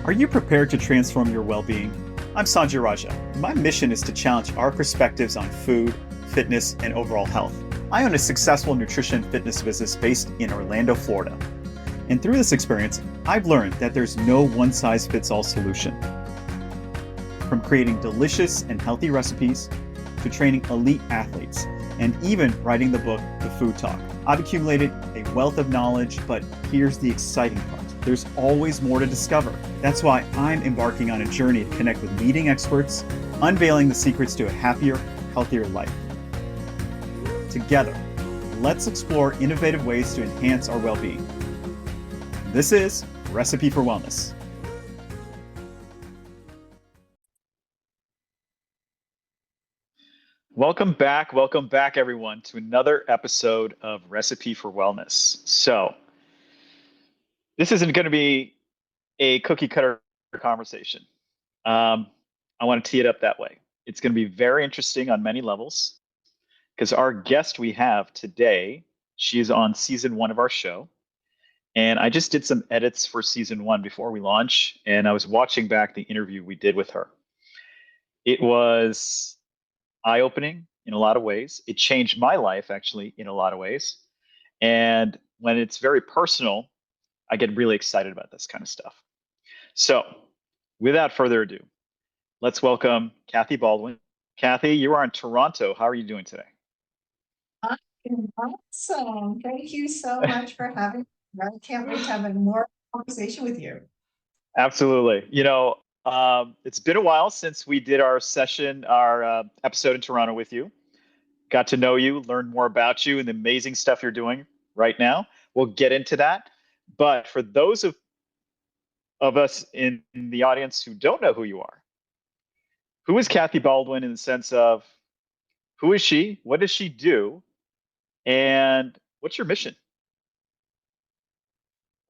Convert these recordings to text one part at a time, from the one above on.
Are you prepared to transform your well-being? I'm Sanjay Raja. My mission is to challenge our perspectives on food, fitness, and overall health. I own a successful nutrition and fitness business based in Orlando, Florida. And through this experience, I've learned that there's no one-size-fits-all solution. From creating delicious and healthy recipes, to training elite athletes, and even writing the book, The Food Talk. I've accumulated a wealth of knowledge, but here's the exciting part. There's always more to discover. That's why I'm embarking on a journey to connect with leading experts, unveiling the secrets to a happier, healthier life. Together, let's explore innovative ways to enhance our well-being. This is Recipe for Wellness. Welcome back, everyone, to another episode of Recipe for Wellness. So, this isn't going to be a cookie cutter conversation. I want to tee it up that way. It's going to be very interesting on many levels because our guest we have today, she is on season 1 of our show. And I just did some edits for season 1 before we launch, and I was watching back the interview we did with her. It was eye-opening in a lot of ways. It changed my life, actually, in a lot of ways. And when it's very personal, I get really excited about this kind of stuff. So, without further ado, let's welcome Kathy Baldwin. Kathy, you are in Toronto. How are you doing today? I'm awesome. Thank you so much for having me. I can't wait to have a more conversation with you. Absolutely. It's been a while since we did our session, our episode in Toronto with you. Got to know you, learn more about you and the amazing stuff you're doing right now. We'll get into that. But for those of us in the audience who don't know who you are, who is Kathy Baldwin in the sense of who is she? What does she do? And what's your mission?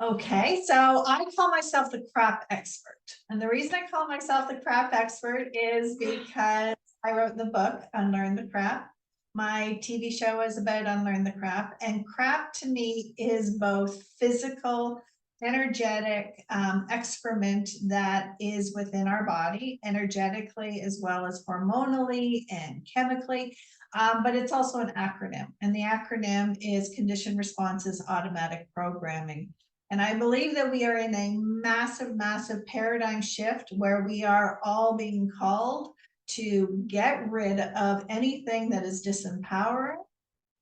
Okay, so I call myself the crap expert. And the reason I call myself the crap expert is because I wrote the book, Unlearn the Crap. My TV show is about Unlearn the Crap. And crap to me is both physical, energetic excrement that is within our body, energetically as well as hormonally and chemically. But it's also an acronym. And the acronym is Conditioned Responses Automatic Programming. And I believe that we are in a massive, massive paradigm shift where we are all being called to get rid of anything that is disempowering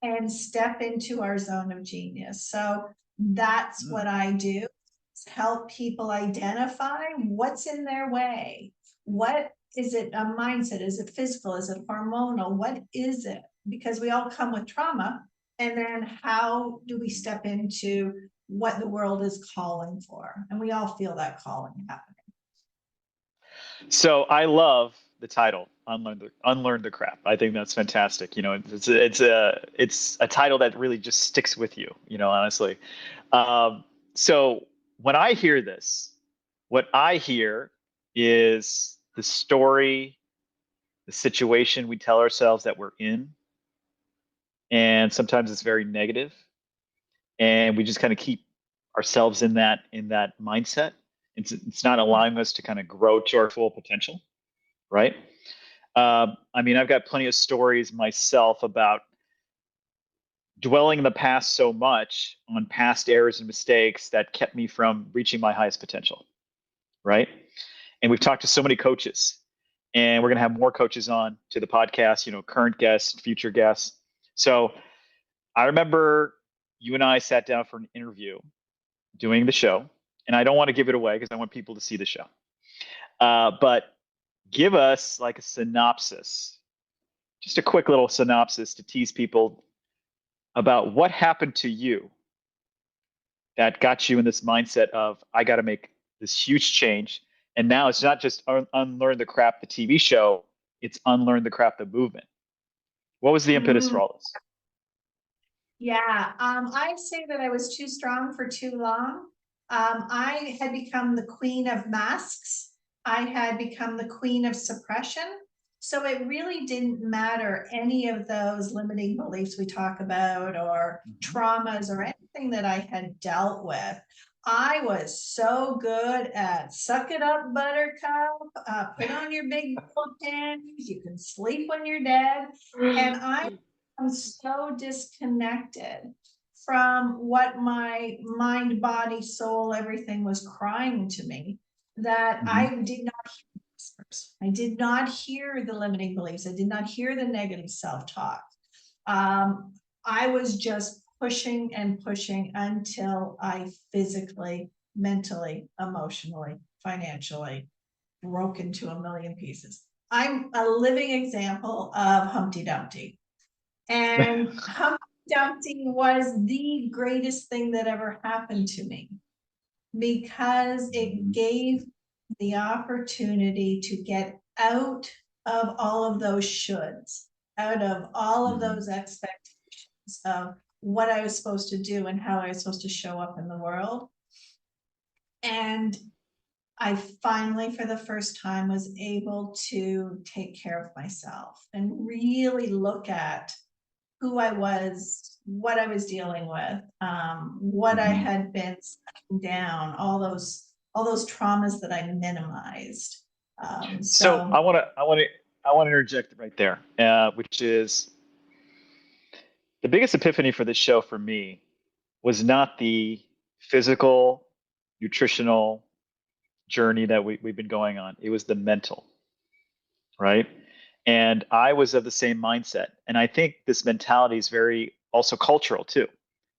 and step into our zone of genius. So that's what I do, is help people identify what's in their way. What is it, a mindset? Is it physical? Is it hormonal? What is it? Because we all come with trauma. And then how do we step into what the world is calling for? And we all feel that calling happening. So I love the title, Unlearn the Crap. I think that's fantastic. It's a title that really just sticks with you, honestly. So when I hear this, what I hear is the story, the situation we tell ourselves that we're in. And sometimes it's very negative, and we just kind of keep ourselves in that mindset. It's not allowing us to kind of grow to our full potential, right? I've got plenty of stories myself about dwelling in the past so much on past errors and mistakes that kept me from reaching my highest potential, right? And we've talked to so many coaches, and we're going to have more coaches on to the podcast, current guests, future guests. So I remember you and I sat down for an interview doing the show, and I don't want to give it away because I want people to see the show. But give us like a synopsis, just a quick little synopsis to tease people about what happened to you that got you in this mindset of, I got to make this huge change. And now it's not just Unlearn the Crap, the TV show, it's Unlearn the Crap, the movement. What was the impetus for all this? Yeah, I'd say that I was too strong for too long. I had become the queen of masks. I had become the queen of suppression. So it really didn't matter any of those limiting beliefs we talk about or traumas or anything that I had dealt with. I was so good at suck it up, buttercup, put on your big girl panties, you can sleep when you're dead. And I am so disconnected from what my mind, body, soul, everything was crying to me that I Mhm. did not hear whispers. I did not hear the limiting beliefs. I did not hear the negative self-talk. Um, I was just pushing and pushing until I physically, mentally, emotionally, financially broke into a million pieces. I'm a living example of Humpty Dumpty. And Humpty Dumpty was the greatest thing that ever happened to me because it Mhm. gave the opportunity to get out of all of those shoulds, out of all of Mhm. those expectations of what I was supposed to do and how I was supposed to show up in the world. And I finally, for the first time, was able to take care of myself and really look at who I was, what I was dealing with, what I Mhm. had been setting down, all those traumas that I minimized. So So I want to interject right there, which is the biggest epiphany for this show for me was not the physical, nutritional journey that we've been going on. It was the mental, right? And I was of the same mindset. And I think this mentality is very also cultural too,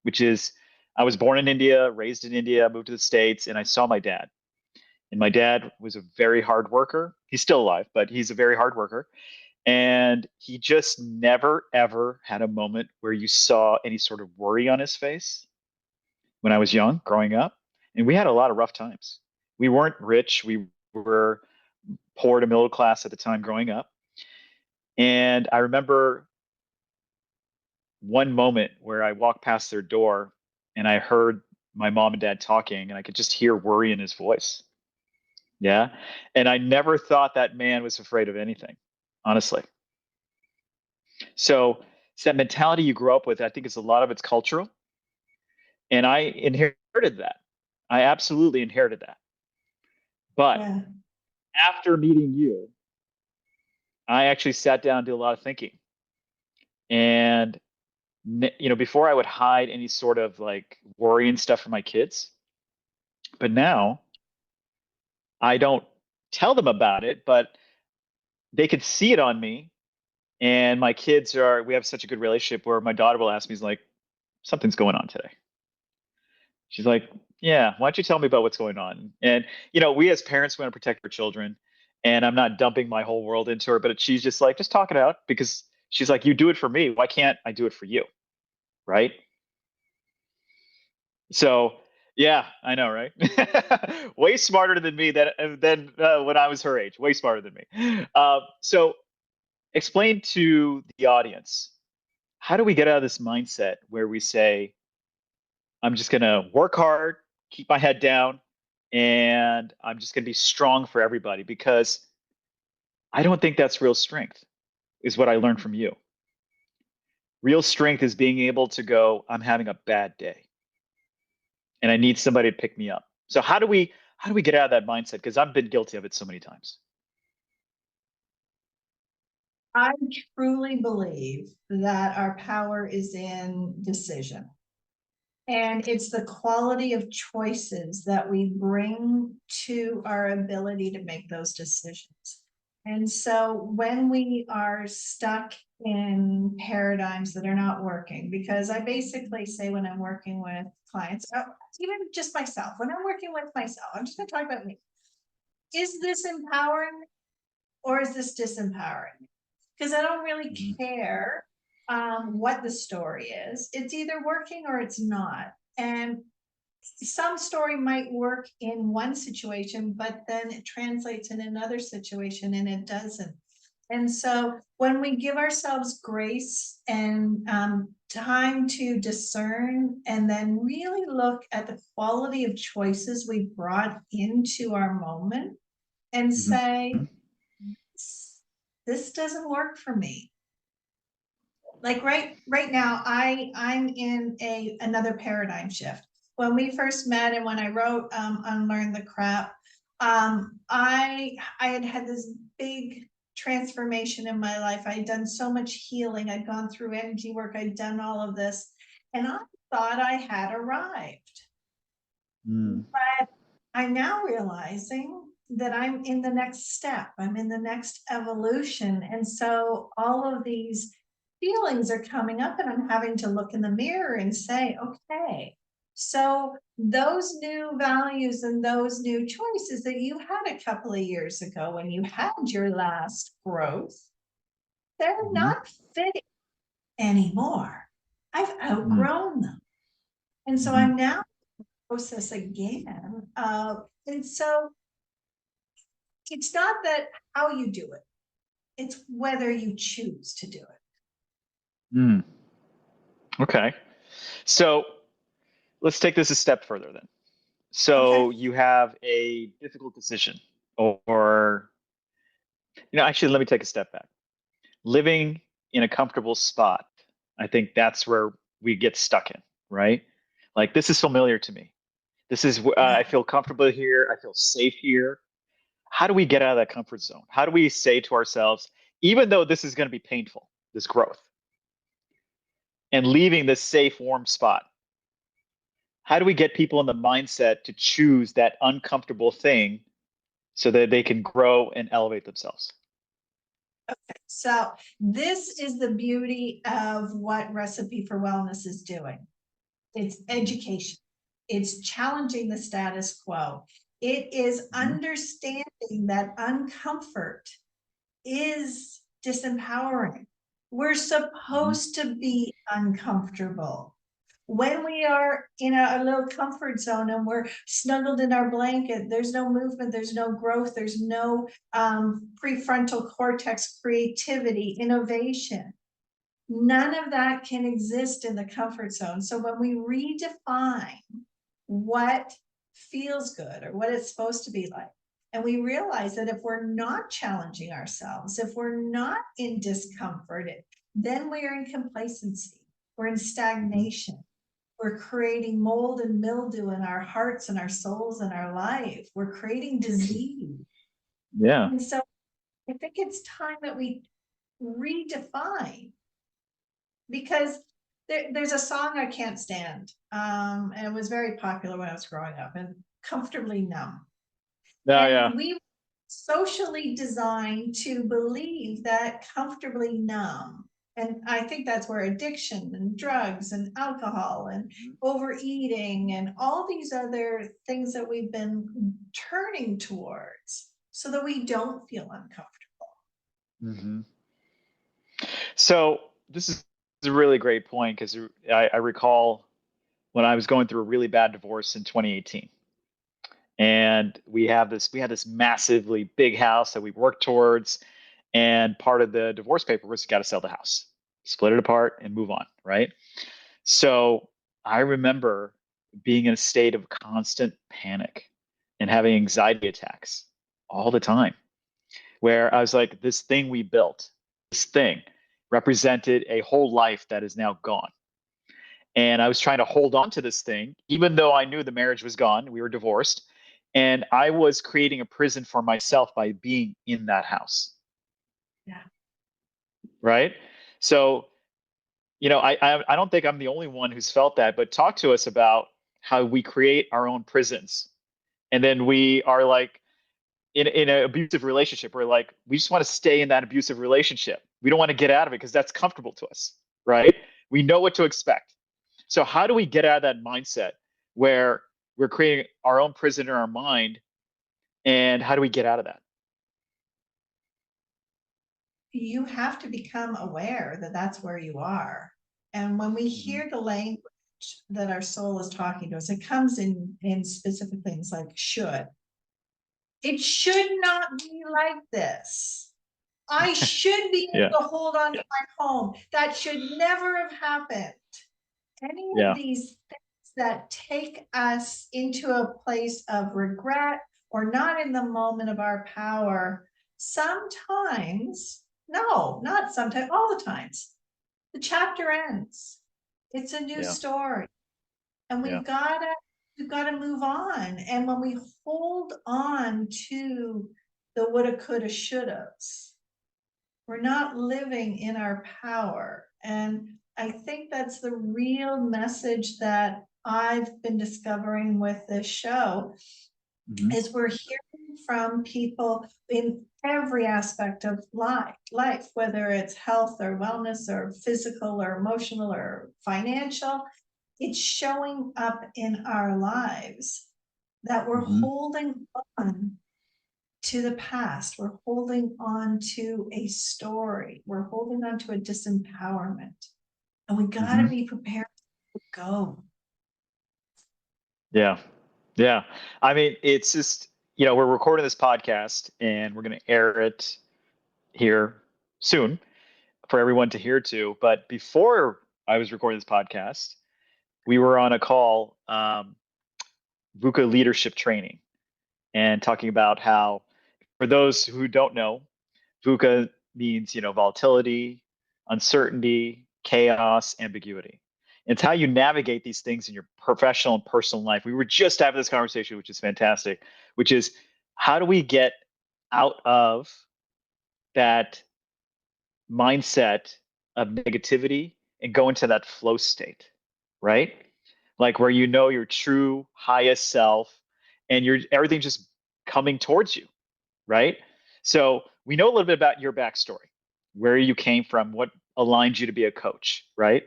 which is I was born in India, raised in India, moved to the States, and I saw my dad. And my dad was a very hard worker. He's still alive, but he's a very hard worker. And he just never, ever had a moment where you saw any sort of worry on his face when I was young, growing up. And we had a lot of rough times. We weren't rich. We were poor to middle class at the time growing up. And I remember one moment where I walked past their door and I heard my mom and dad talking, and I could just hear worry in his voice. Yeah. And I never thought that man was afraid of anything, honestly. So it's that mentality you grow up with. I think it's a lot of it's cultural. And I inherited that. I absolutely inherited that. But yeah, after meeting you, I actually sat down and did a lot of thinking. And before I would hide any sort of like worry and stuff from my kids, but now I don't tell them about it, but they could see it on me. And my kids we have such a good relationship where my daughter will ask me, like, something's going on today. She's like, yeah, why don't you tell me about what's going on? And, we as parents want to protect our children. And I'm not dumping my whole world into her, but she's just like, just talk it out because she's like, you do it for me. Why can't I do it for you? Right. So, yeah, I know, right? Way smarter than me than when I was her age. Way smarter than me. So, explain to the audience, how do we get out of this mindset where we say, I'm just going to work hard, keep my head down, and I'm just going to be strong for everybody? Because I don't think that's real strength, is what I learned from you. Real strength is being able to go, I'm having a bad day and I need somebody to pick me up. So how do we get out of that mindset? Because I've been guilty of it so many times. I truly believe that our power is in decision. And it's the quality of choices that we bring to our ability to make those decisions. And so when we are stuck in paradigms that are not working, because I basically say when I'm working with clients, even just myself, when I'm working with myself, I'm just going to talk about me. Is this empowering or is this disempowering? Because I don't really Mhm. care what the story is. It's either working or it's not. And some story might work in one situation, but then it translates in another situation and it doesn't. And so when we give ourselves grace and time to discern and then really look at the quality of choices we brought into our moment and Mhm. say, this doesn't work for me. Like right now, I'm in another paradigm shift. when we first met and when I wrote Unlearn the Crap, I had had this big transformation in my life. I had done so much healing. I'd gone through energy work. I'd done all of this, and I thought I had arrived. Mm. But I'm now realizing that I'm in the next step. I'm in the next evolution. And so all of these feelings are coming up, and I'm having to look in the mirror and say, okay, so those new values and those new choices that you had a couple of years ago when you had your last growth, they're Hmm. not fitting anymore. I've Mm. outgrown them. And so Hmm. I'm now process again. And so it's not that how you do it, it's whether you choose to do it. Mm. Okay. So let's take this a step further then. Okay. So you have a difficult decision, or, actually, let me take a step back. Living in a comfortable spot, I think that's where we get stuck in, right? Like, this is familiar to me. This is, Yeah. I feel comfortable here. I feel safe here. How do we get out of that comfort zone? How do we say to ourselves, even though this is going to be painful, this growth, and leaving this safe, warm spot, how do we get people in the mindset to choose that uncomfortable thing so that they can grow and elevate themselves? So this is the beauty of what Recipe for Wellness is doing. It's education. It's challenging the status quo. It is Mhm. understanding that uncomfort is disempowering. We're Mhm. supposed to be uncomfortable. When we are in a little comfort zone and we're snuggled in our blanket, there's no movement, there's no growth, there's no prefrontal cortex creativity, innovation. None of that can exist in the comfort zone. So when we redefine what feels good or what it's supposed to be like, and we realize that if we're not challenging ourselves, if we're not in discomfort, then we are in complacency, we're in Mhm. stagnation. We're creating mold and mildew in our hearts and our souls and our life. We're creating disease. Yeah. And so I think it's time that we redefine, because there's a song I can't stand. And it was very popular when I was growing up, and Comfortably Numb. No, And yeah. we socially designed to believe that comfortably numb. And I think that's where addiction and drugs and alcohol and Mhm. overeating and all these other things that we've been turning towards so that we don't feel uncomfortable. Mhm. So this is a really great point because I recall when I was going through a really bad divorce in 2018. And we had this massively big house that we worked towards. And part of the divorce paper was you got to sell the house, split it apart and move on, right? So I remember being in a state of constant panic and having anxiety attacks all the time, where I was like, this thing we built, this thing represented a whole life that is now gone. And I was trying to hold on to this thing, even though I knew the marriage was gone. We were divorced. And I was creating a prison for myself by being in that house. Yeah. Right. So, I don't think I'm the only one who's felt that, but talk to us about how we create our own prisons. And then we are like in an abusive relationship. We're like, we just want to stay in that abusive relationship. We don't want to get out of it because that's comfortable to us. Right. We know what to expect. So how do we get out of that mindset where we're creating our own prison in our mind? And how do we get out of that? You have to become aware that that's where you are. And when we Mhm. hear the language that our soul is talking to us, it comes in specific things like should. It should not be like this. I should be able Yeah. to hold on to my home. That should never have happened. Any of Yeah. these things that take us into a place of regret or not in the moment of our power, sometimes, no, not sometimes, all the times, the chapter ends. It's a new Yeah. story. And Yeah. we've gotta move on. And when we hold on to the woulda, coulda, shouldas, we're not living in our power. And I think that's the real message that I've been discovering with this show, is we're hearing from people in every aspect of life, whether it's health or wellness or physical or emotional or financial. It's showing up in our lives that we're holding on to the past. We're holding on to a story. We're holding on to a disempowerment. And we got to be prepared to go. Yeah. Yeah. I mean, it's just, we're recording this podcast and we're going to air it here soon for everyone to hear too. But before I was recording this podcast, we were on a call, VUCA leadership training, and talking about how, for those who don't know, VUCA means, volatility, uncertainty, chaos, ambiguity. It's how you navigate these things in your professional and personal life. We were just having this conversation, which is fantastic, which is how do we get out of that mindset of negativity and go into that flow state, right? Like where your true highest self and everything just coming towards you, right? So we know a little bit about your backstory, where you came from, what aligned you to be a coach, right?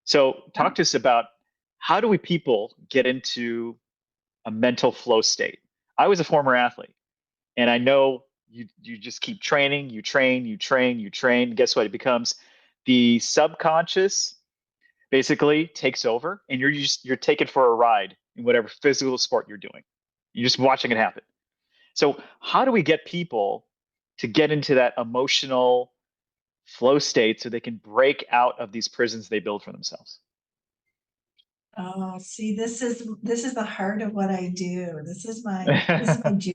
So talk to us about how do we people get into a mental flow state? I was a former athlete, and I know you just keep training, you train, you train, you train. Guess what? It becomes the subconscious basically takes over, and you're taken for a ride in whatever physical sport you're doing. You're just watching it happen. So how do we get people to get into that emotional flow state so they can break out of these prisons they build for themselves? Oh, see, this is the heart of what I do. This is my juice.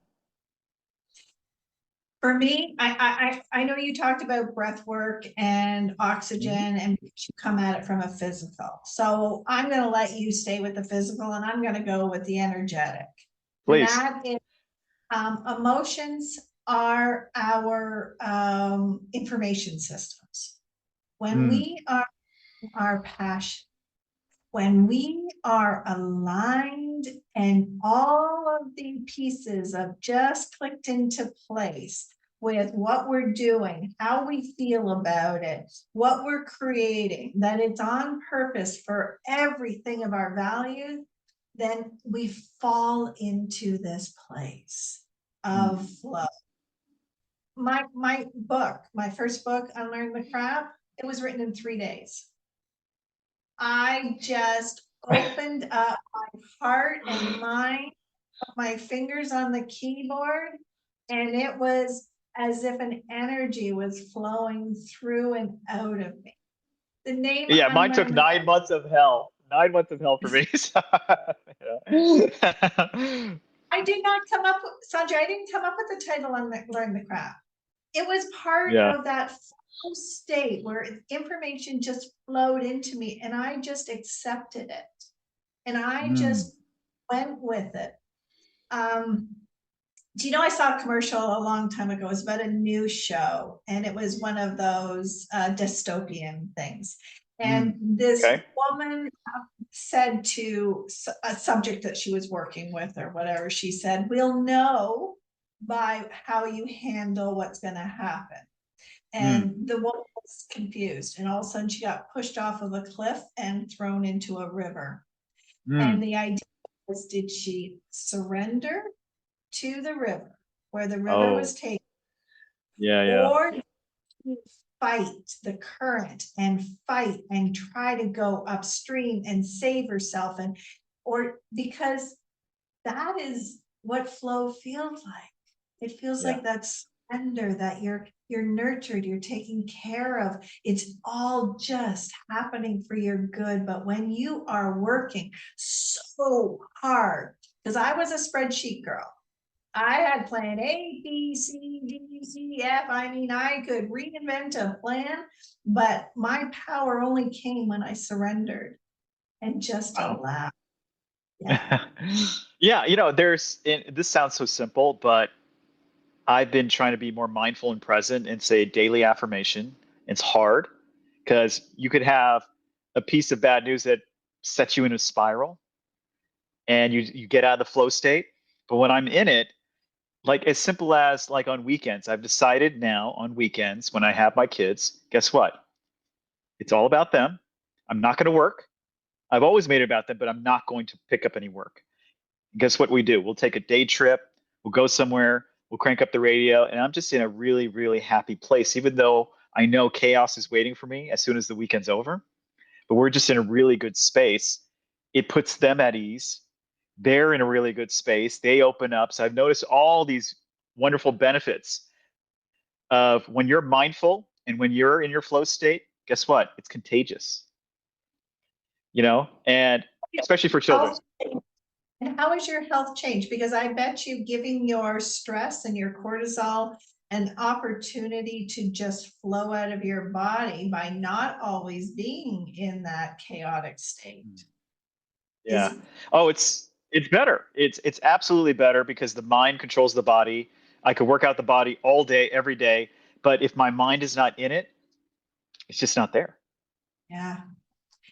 For me, I know you talked about breath work and oxygen, and you come at it from a physical. So I'm going to let you stay with the physical, and I'm going to go with the energetic. And Please. that is, emotions are our information systems. When we are passionate, when we are aligned and all of the pieces have just clicked into place with what we're doing, how we feel about it, what we're creating, that it's on purpose for everything of our value, then we fall into this place of flow. My book, my first book, Unlearn the Crap, it was written in 3 days. I just opened up my heart and mind, put my fingers on the keyboard, and it was as if an energy was flowing through and out of me. The name Yeah, mine took Unlearn the 9 months of hell. 9 months of hell for me. I did not come up with, Sanjay, I didn't come up with the title Unlearn the Crap. It was part Yeah. of that state where information just flowed into me and I just accepted it. And I just went with it. Do you know, I saw a commercial a long time ago. It was about a new show, and it was one of those dystopian things. And this woman said to a subject that she was working with or whatever, she said, we'll know by how you handle what's going to happen. And the woman was confused, and all of a sudden she got pushed off of a cliff and thrown into a river. And the idea was, did she surrender to the river where the river was taken? Or did she fight the current and fight and try to go upstream and save herself? Or because that is what flow feels like. It feels like that surrender, that you're nurtured, you're taken care of. It's all just happening for your good. But when you are working so hard, because I was a spreadsheet girl, I had plan A, B, C, D, C, F. I mean, I could reinvent a plan, but my power only came when I surrendered and just allowed. Yeah. Yeah, this sounds so simple, but I've been trying to be more mindful and present and say daily affirmation. It's hard because you could have a piece of bad news that sets you in a spiral and you get out of the flow state. But when I'm in it, like as simple as like on weekends, I've decided now on weekends when I have my kids, guess what? It's all about them. I'm not going to work. I've always made it about them, but I'm not going to pick up any work. Guess what we do? We'll take a day trip. We'll go somewhere. We'll crank up the radio, and I'm just in a really, really happy place, even though I know chaos is waiting for me as soon as the weekend's over. But we're just in a really good space. It puts them at ease. They're in a really good space. They open up. So I've noticed all these wonderful benefits of when you're mindful and when you're in your flow state. Guess what? It's contagious, and especially for children. Health, and how has your health changed? Because I bet you giving your stress and your cortisol an opportunity to just flow out of your body by not always being in that chaotic state Yeah. is, Oh, it's better. It's absolutely better because the mind controls the body. I could work out the body all day, every day, but if my mind is not in it, it's just not there. yeah.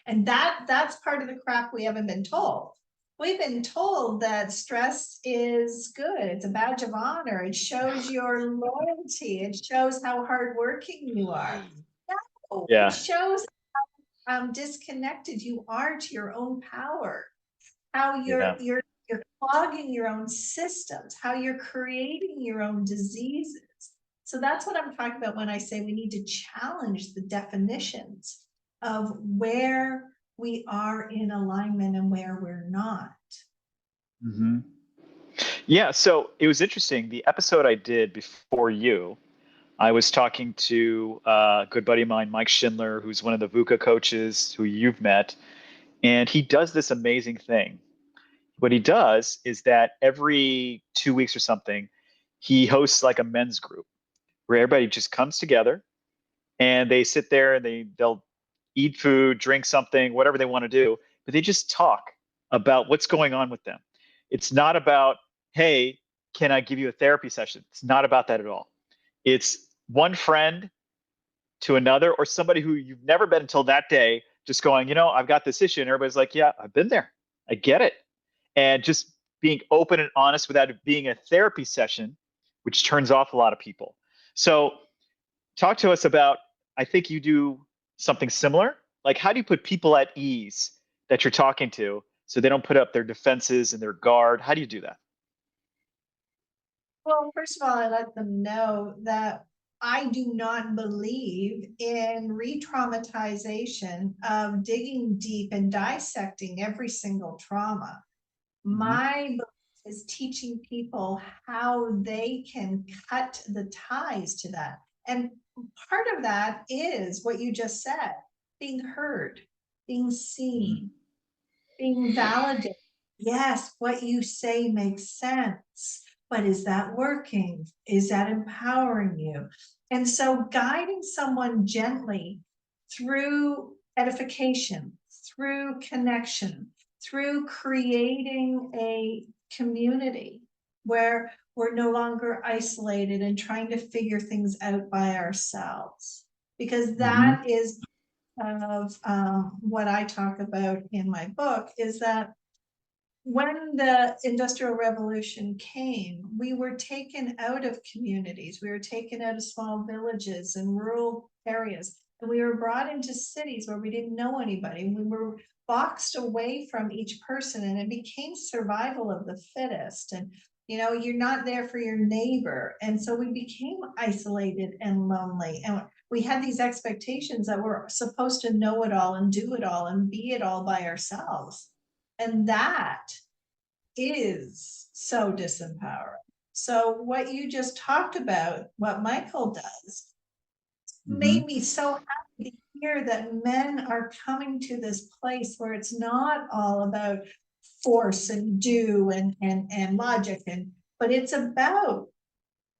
And that's part of the crap we haven't been told. We've been told that stress is good. It's a badge of honor. It shows your loyalty. It shows how hardworking you are. No, it Yeah. shows how disconnected you are to your own power, how Yeah. you're clogging your own systems, how you're creating your own diseases. So that's what I'm talking about when I say we need to challenge the definitions of where we are in alignment and where we're not. hmm Yeah. So it was interesting. The episode I did before you, I was talking to a good buddy of mine, Mike Schindler, who's one of the VUCA coaches who you've met, and he does this amazing thing. What he does is that every 2 weeks or something, he hosts like a men's group where everybody just comes together and they sit there and they'll eat food, drink something, whatever they want to do, but they just talk about what's going on with them. It's not about, hey, can I give you a therapy session? It's not about that at all. It's one friend to another or somebody who you've never met until that day just going, I've got this issue. And everybody's like, yeah, I've been there. I get it. And just being open and honest without it being a therapy session, which turns off a lot of people. So talk to us about, I think you do something similar. Like, how do you put people at ease that you're talking to so they don't put up their defenses and their guard? How do you do that? Well, first of all, I let them know that I do not believe in re traumatization of digging deep and dissecting every single trauma. hmm My book is teaching people how they can cut the ties to that. And part of that is what you just said, being heard, being hmm seen, being validated. Yes, what you say makes sense, but is that working? Is that empowering you? And so guiding someone gently through edification, through connection, through creating a community where we're no longer isolated and trying to figure things out by ourselves. Because hmm that is of what I talk about in my book is that when the Industrial Revolution came, we were taken out of communities, we were taken out of small villages and rural areas, and we were brought into cities where we didn't know anybody. We were boxed away from each person, and it became survival of the fittest. And you're not there for your neighbor. And so we became isolated and lonely. And we had these expectations that we're supposed to know it all and do it all and be it all by ourselves. And that is so disempowering. So, what you just talked about, what Michael does, made hmm me so happy to hear that men are coming to this place where it's not all about force and do and logic but it's about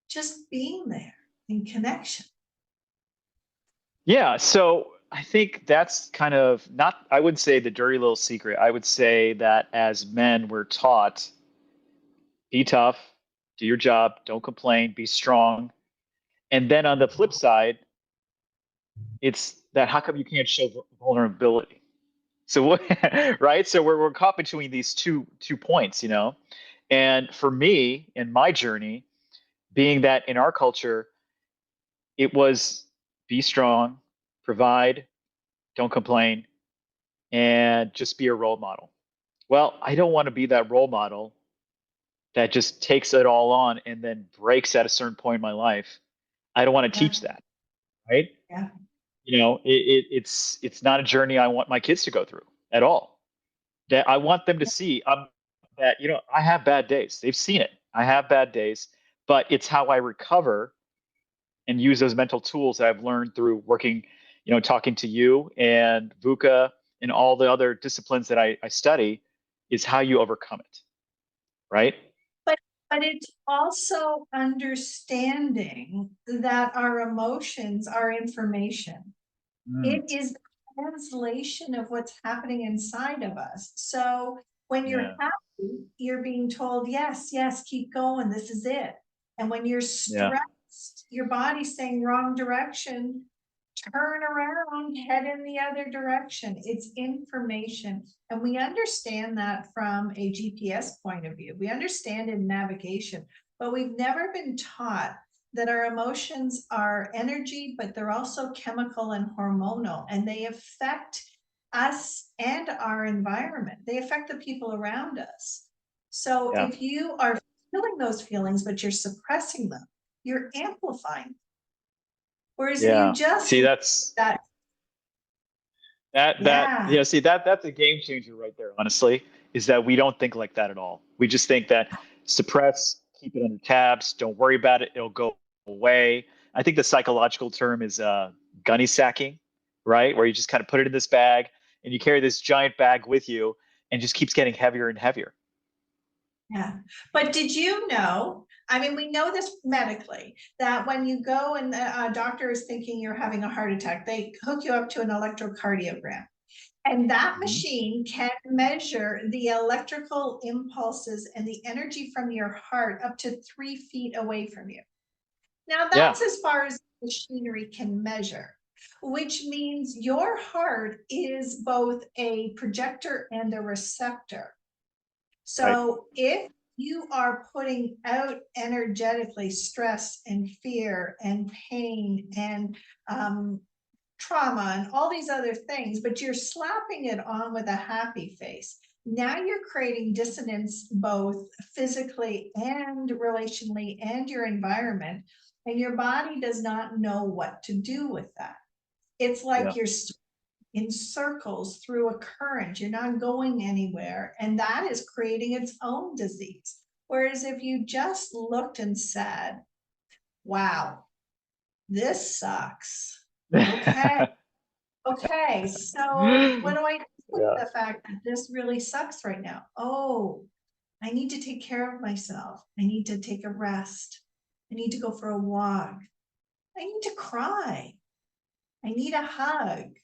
just being there in connection. Yeah. So I think that's kind of not, I would say the dirty little secret. I would say that as men, we're taught be tough, do your job, don't complain, be strong. And then on the flip side, it's that how come you can't show vulnerability? So what, right? So we're caught between these two points, you know? And for me, in my journey, being that in our culture, it was be strong, provide, don't complain, and just be a role model. Well, I don't want to be that role model that just takes it all on and then breaks at a certain point in my life. I don't want to Yeah, teach that, right? yeah, You know, it's not a journey I want my kids to go through at all. That I want them to see that, you know, I have bad days. They've seen it. I have bad days, but it's how I recover and use those mental tools that I've learned through working, you know, talking to you and VUCA and all the other disciplines that I study is how you overcome it, right? but it's also understanding that our emotions are information. Mm, It is the translation of what's happening inside of us. So when you're yeah, happy, you're being told, yes, yes, keep going, this is it. And when you're yeah, stressed, your body's saying wrong direction, turn around, head in the other direction. It's information. And we understand that from a GPS point of view. We understand in navigation, but we've never been taught that our emotions are energy, but they're also chemical and hormonal, and they affect us and our environment. They affect the people around us. So yeah, if you are feeling those feelings, but you're suppressing them, you're amplifying. Whereas if you yeah. just See, that's that, that yeah, yeah. See, that's a game changer right there. Honestly, is that we don't think like that at all. We just think that suppress, keep it under tabs, don't worry about it, it'll go away. I think the psychological term is gunny sacking, right? Where you just kind of put it in this bag and you carry this giant bag with you and just keeps getting heavier and heavier. yeah. But did you know? I mean, we know this medically that when you go and a doctor is thinking you're having a heart attack, they hook you up to an electrocardiogram. And that Mhm. machine can measure the electrical impulses and the energy from your heart up to 3 feet away from you. Now, Yeah, that's as far as machinery can measure, which means your heart is both a projector and a receptor. right. So if you are putting out energetically stress and fear and pain and trauma and all these other things, but you're slapping it on with a happy face. Now you're creating dissonance both physically and relationally and your environment, and your body does not know what to do with that. It's Yeah. like you're in circles through a current, you're not going anywhere, and that is creating its own disease. Whereas if you just looked and said, wow, this sucks. Okay, okay, so what do I do with Yeah. the fact that this really sucks right now? Oh, I need to take care of myself. I need to take a rest. I need to go for a walk. I need to cry. I need a hug.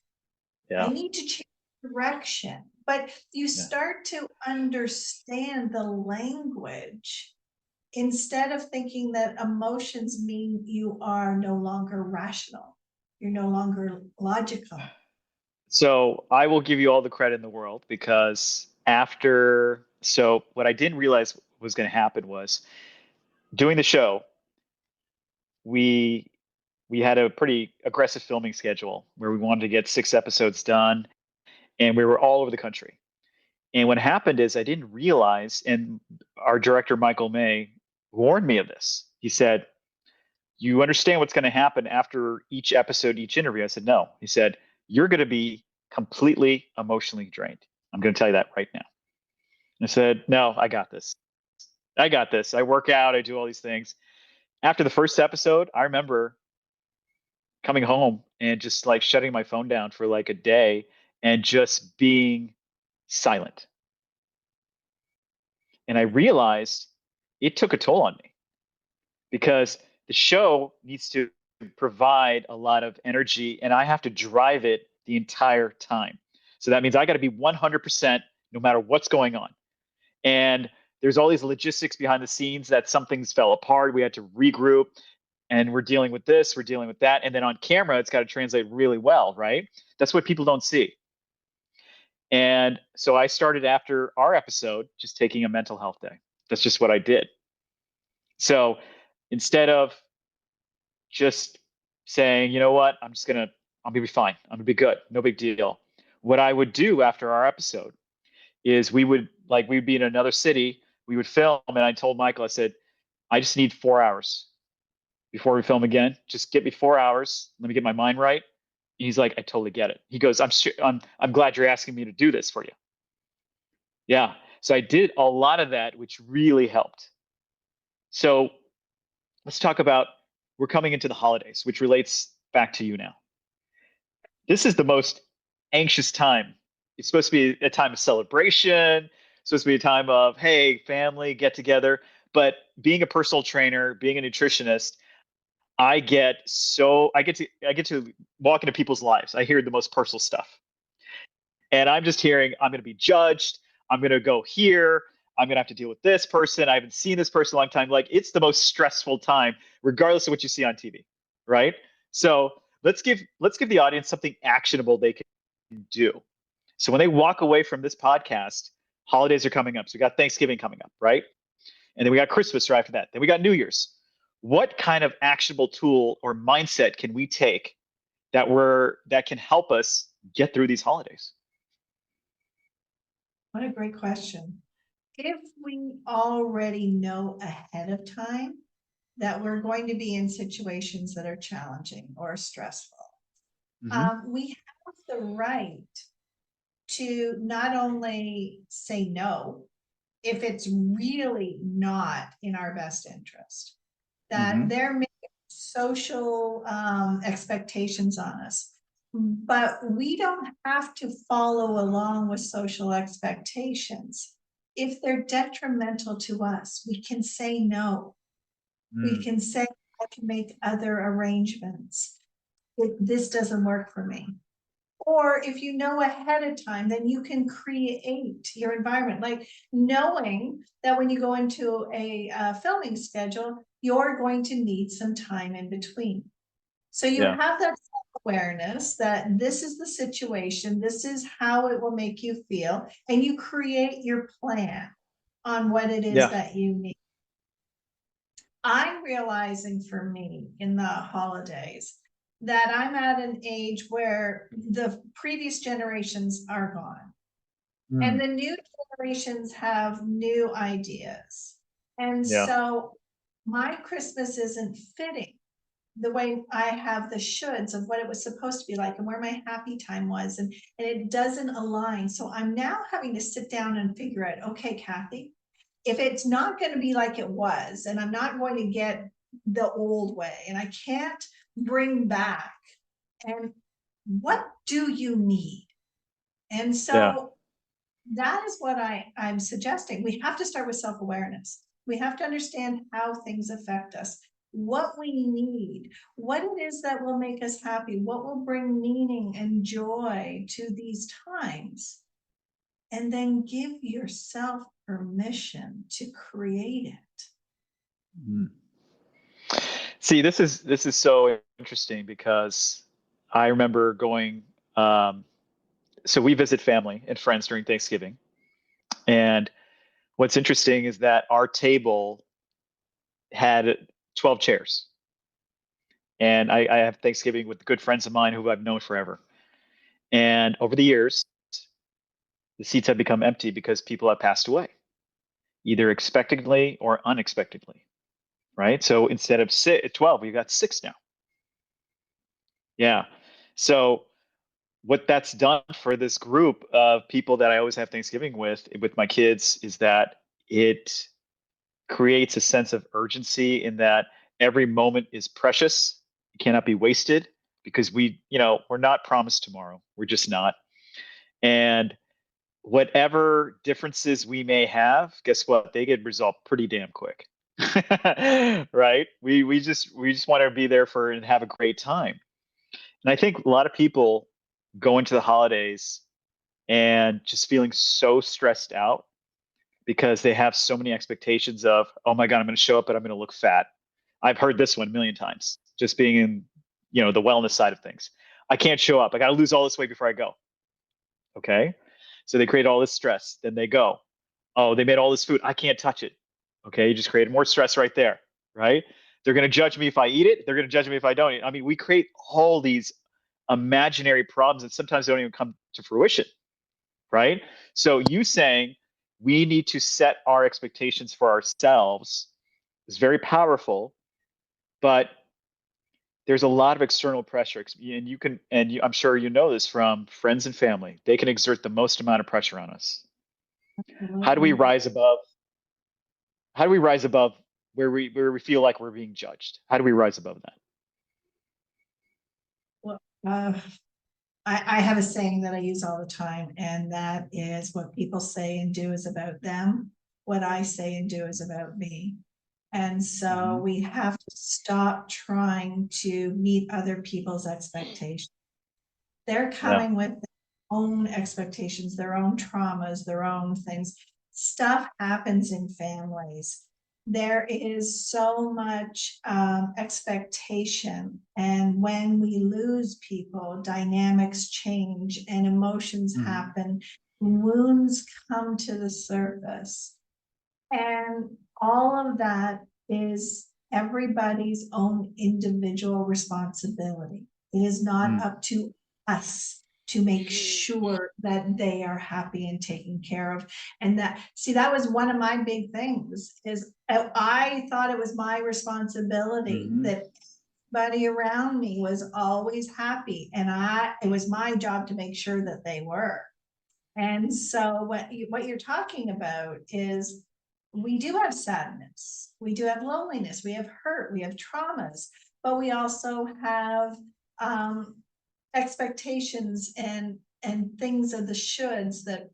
I Yeah. need to change direction. But you Yeah. start to understand the language instead of thinking that emotions mean you are no longer rational. You're no longer logical. So I will give you all the credit in the world because after, so what I didn't realize was going to happen was doing the show, we we had a pretty aggressive filming schedule where we wanted to get 6 episodes done, and we were all over the country. And what happened is I didn't realize, and our director Michael May warned me of this. He said, "You understand what's going to happen after each episode, each interview?" I said, "No." He said, "You're going to be completely emotionally drained. I'm going to tell you that right now." And I said, "No, I got this. I got this. I work out, I do all these things." After the first episode, I remember coming home and just like shutting my phone down for like a day and just being silent. And I realized it took a toll on me because the show needs to provide a lot of energy and I have to drive it the entire time. So that means I got to be 100% no matter what's going on. And there's all these logistics behind the scenes that some things fell apart. We had to regroup, and we're dealing with this, we're dealing with that. And then on camera, it's got to translate really well, right? That's what people don't see. And so I started after our episode just taking a mental health day. That's just what I did. So instead of just saying, you know what, I'm gonna be fine. I'm gonna be good. No big deal. What I would do after our episode is we'd be in another city, we would film, and I told Michael, I said, I just need 4 hours before we film again. Just get me 4 hours. Let me get my mind right. And he's like, I totally get it. He goes, I'm glad you're asking me to do this for you. Yeah. So I did a lot of that, which really helped. So let's talk about, we're coming into the holidays, which relates back to you now. This is the most anxious time. It's supposed to be a time of celebration. It's supposed to be a time of, hey, family, get together. But being a personal trainer, being a nutritionist, I get to walk into people's lives. I hear the most personal stuff. And I'm just hearing, I'm going to be judged. I'm going to go here. I'm going to have to deal with this person. I haven't seen this person in a long time. Like, it's the most stressful time, regardless of what you see on TV, right? So let's give the audience something actionable they can do. So when they walk away from this podcast, holidays are coming up. So we got Thanksgiving coming up, right? And then we got Christmas right after that. Then we got New Year's. What kind of actionable tool or mindset can we take that can help us get through these holidays? What a great question. If we already know ahead of time that we're going to be in situations that are challenging or stressful, we have the right to not only say no if it's really not in our best interest, that there may be social expectations on us, but we don't have to follow along with social expectations. If they're detrimental to us, we can say no. We can say, I can make other arrangements. This doesn't work for me. Or if you know ahead of time, then you can create your environment. Like knowing that when you go into a filming schedule, you're going to need some time in between. So you have that awareness that this is the situation, this is how it will make you feel, and you create your plan on what it is that you need. I'm realizing for me in the holidays that I'm at an age where the previous generations are gone. And the new generations have new ideas. And so my Christmas isn't fitting the way I have the shoulds of what it was supposed to be like and where my happy time was. And it doesn't align. So I'm now having to sit down and figure out, okay, Kathy, if it's not going to be like it was, and I'm not going to get the old way, and I can't bring back, and what do you need? And so that is what I'm suggesting. We have to start with self-awareness. We have to understand how things affect us, what we need, what it is that will make us happy, what will bring meaning and joy to these times. And then give yourself permission to create it. See, this is so interesting because I remember going. So we visit family and friends during Thanksgiving, and what's interesting is that our table had 12 chairs, and I have Thanksgiving with good friends of mine who I've known forever. And over the years, the seats have become empty because people have passed away, either expectedly or unexpectedly, right? So instead of 12, we've got 6 now. Yeah. So what that's done for this group of people that I always have Thanksgiving with my kids, is that it creates a sense of urgency in that every moment is precious. It cannot be wasted because we're not promised tomorrow. We're just not. And whatever differences we may have, guess what? They get resolved pretty damn quick. Right? We just want to be there for and have a great time. And I think a lot of people go into the holidays and just feeling so stressed out because they have so many expectations of, oh my God, I'm going to show up, but I'm going to look fat. I've heard this one a million times, just being in, the wellness side of things. I can't show up. I got to lose all this weight before I go. Okay. So they create all this stress. Then they go, oh, they made all this food. I can't touch it. Okay. You just created more stress right there. Right. They're going to judge me if I eat it. They're going to judge me if I don't eat it. I mean, we create all these imaginary problems that sometimes don't even come to fruition. Right. So you saying we need to set our expectations for ourselves is very powerful, but there's a lot of external pressure, and I'm sure you know this from friends and family. They can exert the most amount of pressure on us. How do we Absolutely. rise above? How do we rise above where we feel like we're being judged? How do we rise above that? Well, I have a saying that I use all the time, and that is, what people say and do is about them. What I say and do is about me. And so Hmm. we have to stop trying to meet other people's expectations. They're Yeah. coming with their own expectations, their own traumas, their own things. Stuff happens in families. There is so much expectation. And when we lose people, dynamics change and emotions Hmm. happen. Wounds come to the surface. And all of that is everybody's own individual responsibility. It is not Mm. up to us to make sure that they are happy and taken care of. And that, see, that was one of my big things, is I thought it was my responsibility Hmm. that everybody around me was always happy. And it was my job to make sure that they were. And so what you're talking about is, we do have sadness, we do have loneliness, we have hurt, we have traumas, but we also have um, expectations and things of the shoulds that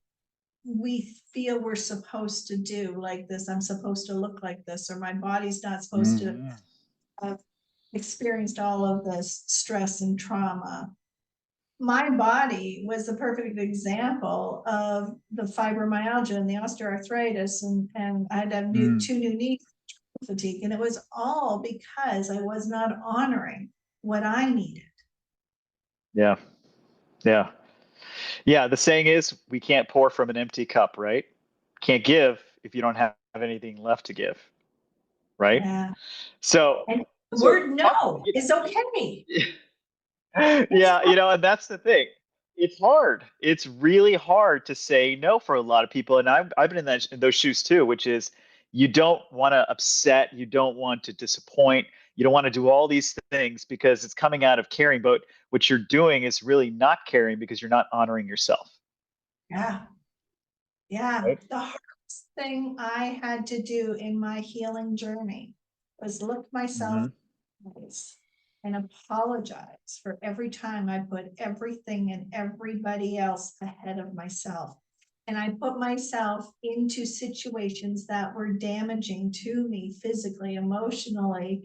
we feel we're supposed to do, like this. I'm supposed to look like this, or my body's not supposed to Hmm. have experienced all of this stress and trauma. My body was the perfect example of the fibromyalgia and the osteoarthritis, and I had to have Mm. two new knees, fatigue, and it was all because I was not honoring what I needed. Yeah. Yeah. Yeah. The saying is, we can't pour from an empty cup, right? Can't give if you don't have anything left to give, right? Yeah, So, and the so word talk. no is okay. It's Yeah, and that's the thing. It's hard. It's really hard to say no for a lot of people, and I've been in those shoes too, which is you don't want to upset, you don't want to disappoint, you don't want to do all these things because it's coming out of caring, but what you're doing is really not caring because you're not honoring yourself, yeah, yeah. right? The hardest thing I had to do in my healing journey was look myself Hmm. and apologize for every time I put everything and everybody else ahead of myself. And I put myself into situations that were damaging to me physically, emotionally,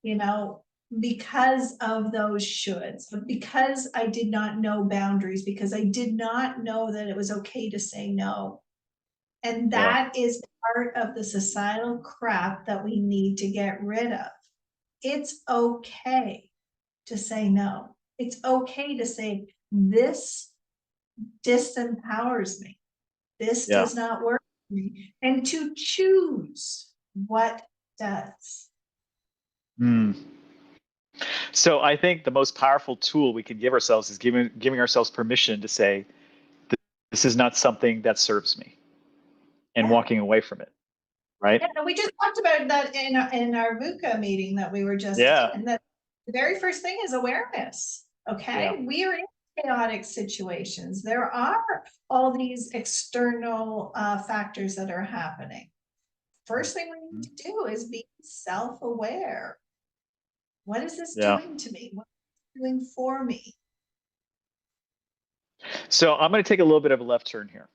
you know, because of those shoulds, but because I did not know boundaries, because I did not know that it was okay to say no. And Yeah. that is part of the societal crap that we need to get rid of. It's okay to say no. It's okay to say, this disempowers me. This Yeah. does not work for me. And to choose what does. Mm. So I think the most powerful tool we can give ourselves is giving ourselves permission to say, this is not something that serves me, and Yeah. walking away from it, right? Yeah, and we just talked about that in our VUCA meeting that we were just Yeah. in. That the very first thing is awareness. Yeah. Okay, we are in chaotic situations. There are all these external factors that are happening. First thing we need Mhm. to do is be self-aware. What is this Yeah. doing to me? What is it doing for me? So I'm going to take a little bit of a left turn here.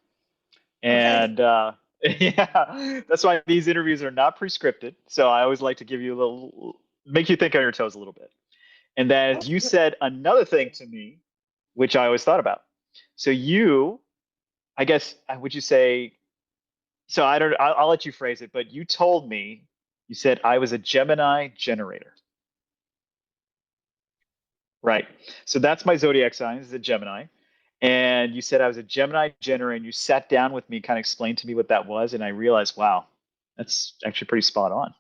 Okay. And yeah, that's why these interviews are not prescripted. So I always like to give you a little, make you think on your toes a little bit. And then you said another thing to me which I always thought about. So you, I guess, would you say, so I don't, I'll let you phrase it, but you told me, you said I was a Gemini generator, right? So that's my zodiac sign is a Gemini. And you said I was a Gemini generator, and you sat down with me, kind of explained to me what that was. And I realized, wow, that's actually pretty spot on.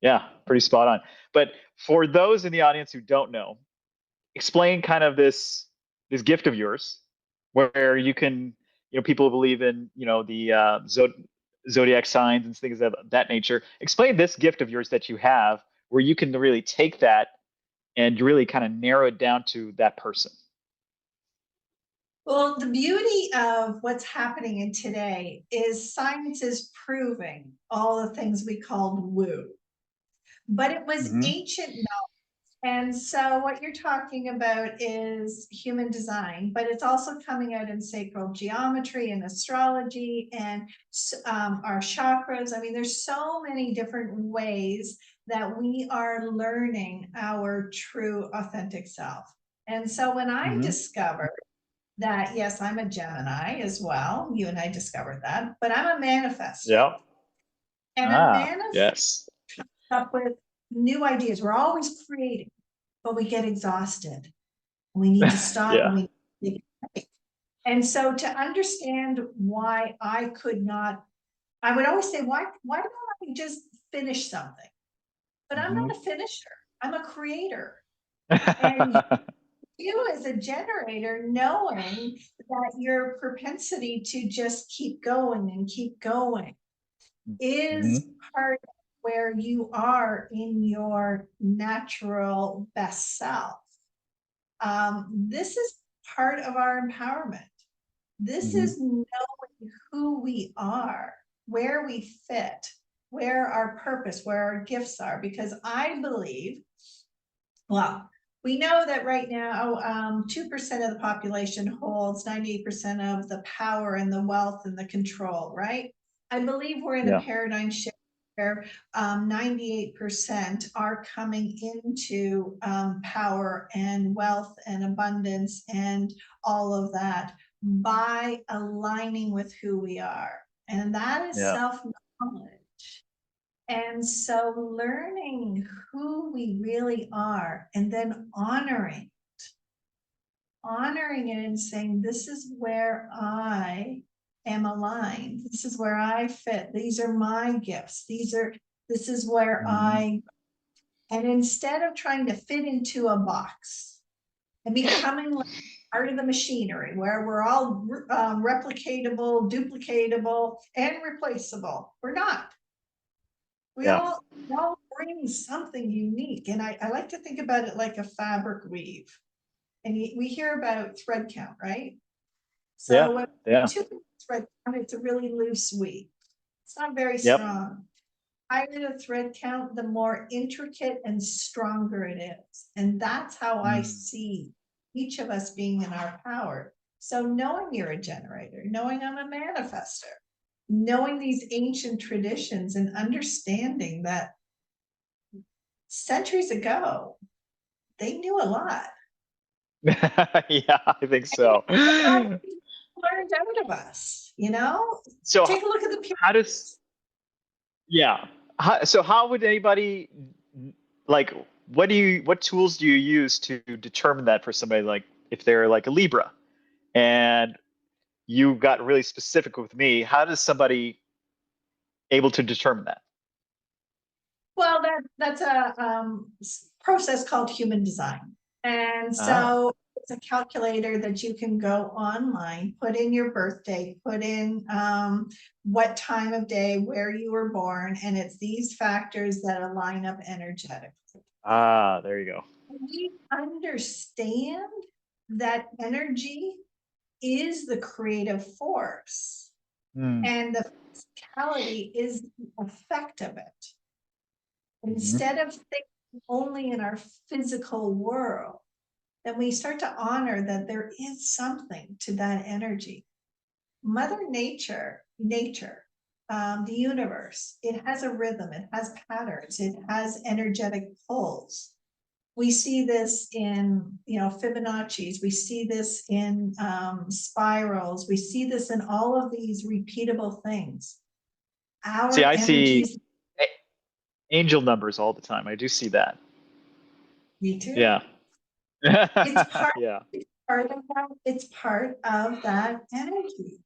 Yeah, pretty spot on. But for those in the audience who don't know, explain kind of this gift of yours where you can, people believe in, the zodiac signs and things of that nature. Explain this gift of yours that you have where you can really take that and really kind of narrow it down to that person. Well, the beauty of what's happening in today is science is proving all the things we called woo, but it was Hmm. ancient. And so what you're talking about is human design, but it's also coming out in sacral geometry and astrology and our chakras. I mean, there's so many different ways that we are learning our true authentic self. And so when I Hmm. discovered that, yes, I'm a Gemini as well, you and I discovered that, but I'm a manifester. Yeah. And a Ah, manifest yes. up with new ideas. We're always creating, but we get exhausted. We need to stop and Yeah. we need to break. And so to understand why I could not, I would always say, why don't I just finish something? But I'm Hmm. not a finisher. I'm a creator. And you as a generator, knowing that your propensity to just keep going and keep going is Hmm. part of where you are in your natural best self. This is part of our empowerment. This Hmm. is knowing who we are, where we fit, where our purpose, where our gifts are. Because I believe, well, we know that right now 2% of the population holds 98% of the power and the wealth and the control, right? I believe we're in a Yeah. paradigm shift where 98% are coming into power and wealth and abundance and all of that by aligning with who we are. And that is Yeah. self-knowledge. And so learning who we really are and then honoring it and saying, this is where I am aligned. This is where I fit. These are my gifts. This is where Hmm. and instead of trying to fit into a box and becoming like part of the machinery where we're all replicatable, duplicatable, and replaceable, we're not. Yeah. We all bring something unique. And I like to think about it like a fabric weave. And we hear about thread count, right? So Yeah. when Yeah. two thread count, it's a really loose weave. It's not very Yep. strong. Higher the thread count, the more intricate and stronger it is. And that's how I Mm. see each of us being in our power. So knowing you're a generator, knowing I'm a manifester, knowing these ancient traditions and understanding that centuries ago, they knew a lot. Yeah, I think And so. learned out of us, you know? So Take a look at the how does, yeah. So how would anybody like what tools do you use to determine that for somebody like if they're like a Libra and you got really specific with me, how does somebody able to determine that? well, that's a process called human design. And Ah, so it's a calculator that you can go online, put in your birthday, put in what time of day, where you were born, and it's these factors that align up energetically. there you go. We understand that energy is the creative force, Mm. and the physicality is the effect of it. Hmm. Instead of thinking only in our physical world, then we start to honor that there is something to that energy. Mother nature, the universe, it has a rhythm, it has patterns, it has energetic pulls. We see this in, Fibonacci's. We see this in spirals. We see this in all of these repeatable things. See, Our I see energies. angel numbers all the time. I do see that. Me too. Yeah. It's part, Yeah. part of that. It's part of that energy.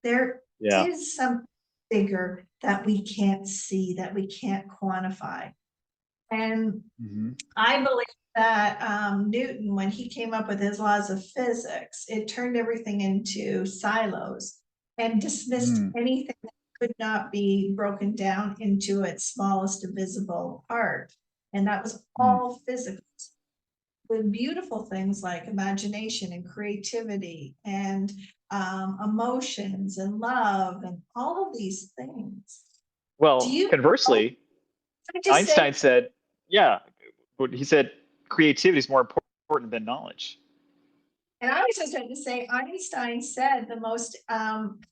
There Yeah. is something bigger that we can't see, that we can't quantify. And Hmm. I believe that Newton, when he came up with his laws of physics, it turned everything into silos and dismissed Mm. anything that could not be broken down into its smallest divisible part. And that was Mm. all physics. The beautiful things like imagination and creativity and emotions and love and all of these things. Do Well, you know? conversely, I just say, Einstein said, yeah, he said creativity is more important than knowledge. and I was just going to say, Einstein said the most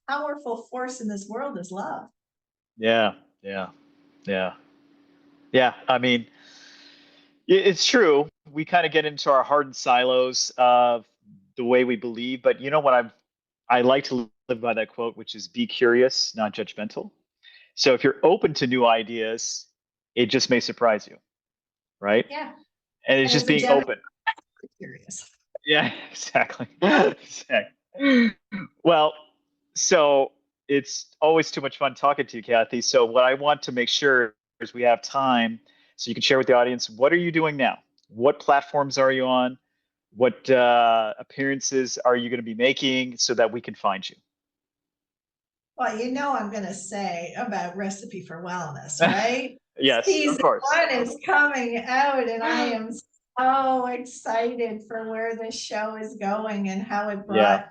powerful force in this world is love. Yeah. Yeah. Yeah. Yeah. I mean, it's true. We kind of get into our hardened silos of the way we believe, but you know what I like to live by that quote, which is be curious, not judgmental. So if you're open to new ideas, it just may surprise you, right? Yeah. And it's And just as a being Gemini, open. I'm curious. Yeah, exactly. Exactly. Well, so it's always too much fun talking to you, Kathy. So what I want to make sure is we have time so you can share with the audience, what are you doing now? What platforms are you on? What appearances are you going to be making so that we can find you? Well, I'm going to say about Recipe for Wellness, right? Yes, of Season course. 1 is coming out, and I am so excited for where this show is going and how it Yeah. brought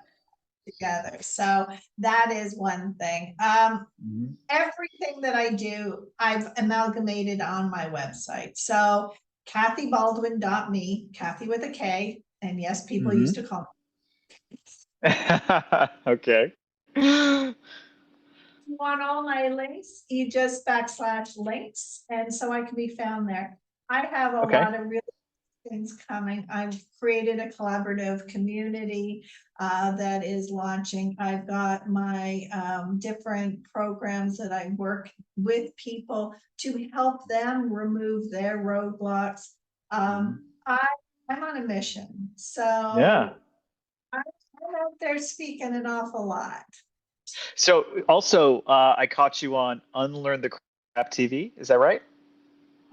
together. So that is one thing. Hmm. Everything that I do, I've amalgamated on my website. So kathybaldwin.me, Kathy with a K. And yes, people used Hmm. to call me. Okay. If you want all my links, you just /links. And so I can be found there. I have a Okay. lot of really things coming. I've created a collaborative community that is launching. I've got my different programs that I work with people to help them remove their roadblocks. Mhm. I'm on a mission. Yeah. So I'm out there speaking an awful lot. So also, I caught you on Unlearn the Crap TV. Is that right?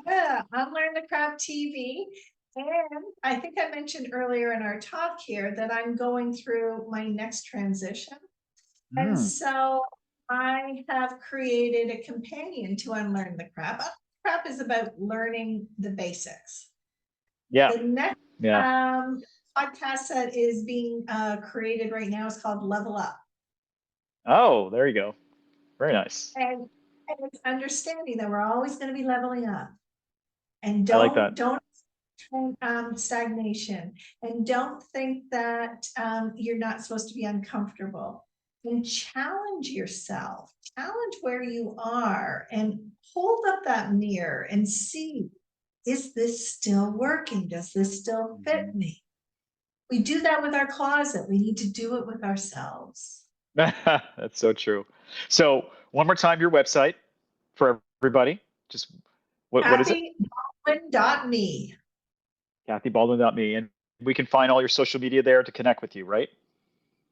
Yeah, Unlearn the Crap TV. And I think I mentioned earlier in our talk here that I'm going through my next transition. And Mm. so I have created a companion to Unlearn the Crap. Crap is about learning the basics. Yeah. The next Yeah. podcast that is being created right now is called Level Up. Oh, there you go. Very nice. And it's understanding that we're always going to be leveling up. And I like don't stagnation, and don't think that you're not supposed to be uncomfortable, and challenge yourself, challenge where you are, and hold up that mirror and see, is this still working? Does this still fit that. me? We do that with our closet. We need to do it with ourselves. That's so true. So one more time, your website for everybody. Just what is it? KathyBaldwin.me. KathyBaldwin.me. And we can find all your social media there to connect with you, right?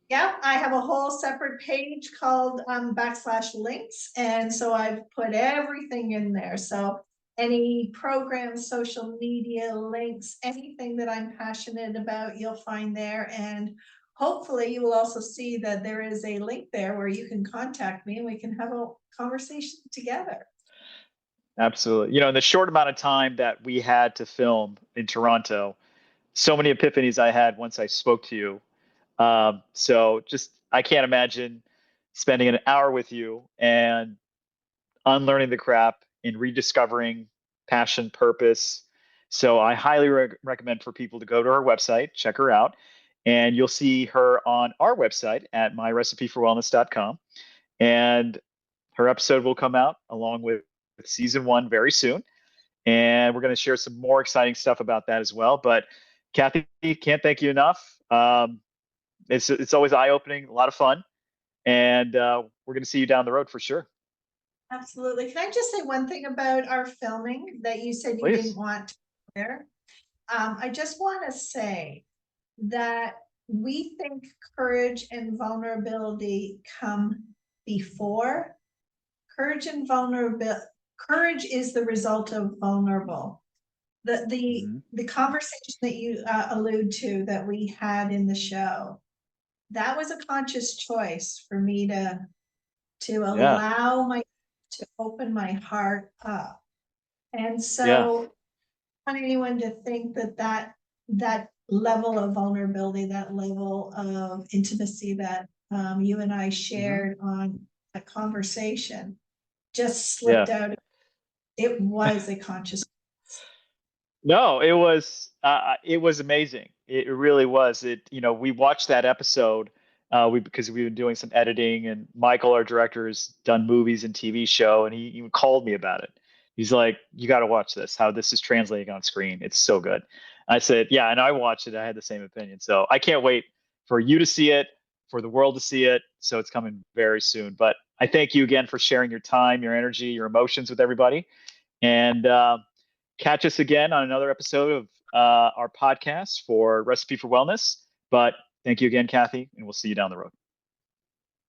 Yeah, I have a whole separate page called /links. And so I've put everything in there. So any programs, social media links, anything that I'm passionate about, you'll find there. And hopefully you will also see that there is a link there where you can contact me and we can have a conversation together. Absolutely. In the short amount of time that we had to film in Toronto, so many epiphanies I had once I spoke to you. So just, I can't imagine spending an hour with you and unlearning the crap and rediscovering passion, purpose. So I highly recommend for people to go to her website, check her out, and you'll see her on our website at myrecipeforwellness.com. And her episode will come out along with season 1 very soon. and we're going to share some more exciting stuff about that as well. But Kathy, can't thank you enough. It's always eye-opening, a lot of fun, and we're going to see you down the road for sure. Absolutely. Can I just say one thing about our filming that you said you didn't Please. want to share? I just want to say that we think courage and vulnerability come before courage and vulnerability. Courage is the result of vulnerable. The conversation that you allude to that we had in the show, that was a conscious choice for me to Yeah. allow my to open my heart up. And Yeah. so I don't want anyone to think that level of vulnerability, that level of intimacy that you and I Hmm. shared on a conversation just Yeah. slipped out. It was a conscious. No, it was amazing. It really was. We watched that episode because we've been doing some editing, and Michael, our director, has done movies and TV show, and he even called me about it. He's like, "You got to watch this. How this is translating on screen. It's so good." I said, "Yeah," and I watched it. I had the same opinion. So I can't wait for you to see it, for the world to see it. So it's coming very soon. But I thank you again for sharing your time, your energy, your emotions with everybody, and catch us again on another episode of our podcast for Recipe for Wellness. But thank you again, Kathy, and we'll see you down the road.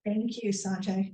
Thank you, Sanjay.